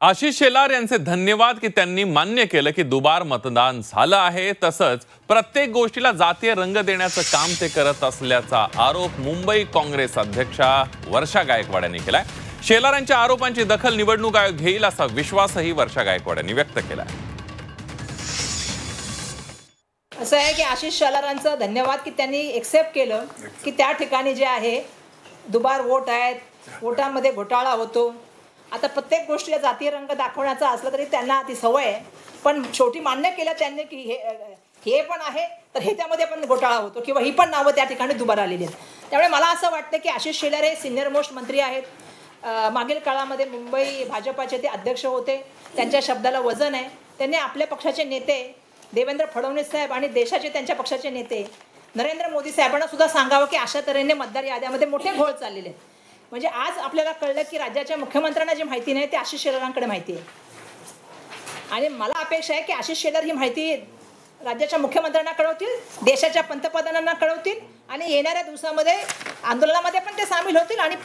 आशिष शेलार यांचे धन्यवाद की त्यांनी मान्य केलं की दुबार मतदान झालं आहे, तसंच प्रत्येक गोष्टीला जातीय रंग देण्याचं काम ते करत असल्याचा आरोप मुंबई काँग्रेस अध्यक्षा वर्षा गायकवाड यांनी केलाय। शेलार यांच्या आरोपांची दखल निवडणूक आयोग घेईल असा विश्वासही वर्षा गायकवाड यांनी व्यक्त केलाय। असं आहे की आशिष शेलारांचं धन्यवाद की त्यांनी एक्सेप्ट केलं की त्या ठिकाणी जे आहे दुबार वोट आहेत, वोटांमध्ये घोटाळा होतो। आता प्रत्येक गोष्टीला जातीय रंग दाखवण्याचा असला तरी त्यांना ती सवय आहे, पण शेवटी मान्य केलं त्यांनी की हे पण आहे तर ह्याच्यामध्ये पण घोटाळा होतो किंवा ही पण नावं त्या ठिकाणी दुबार आलेली आहेत। त्यामुळे मला असं वाटतं की आशिष शेलार हे सिनियर मोस्ट मंत्री आहेत। मागील काळामध्ये मुंबई भाजपाचे ते अध्यक्ष होते, त्यांच्या शब्दाला वजन आहे। त्यांनी आपल्या पक्षाचे नेते देवेंद्र फडणवीस साहेब आणि देशाचे त्यांच्या पक्षाचे नेते नरेंद्र मोदी साहेबांना सुद्धा सांगावं की अशा तऱ्हेने मतदार याद्यामध्ये मोठे घोळ चाललेले आहेत। म्हणजे आज आपल्याला कळलं की राज्याच्या मुख्यमंत्र्यांना जी माहिती नाही ते आशिष शेलारांकडे माहिती आहे, आणि मला अपेक्षा आहे की आशिष शेलार ही माहिती राज्याच्या मुख्यमंत्र्यांना कळवतील, देशाच्या पंतप्रधानांना कळवतील आणि येणाऱ्या दिवसामध्ये आंदोलनामध्ये पण ते सामील होतील आणि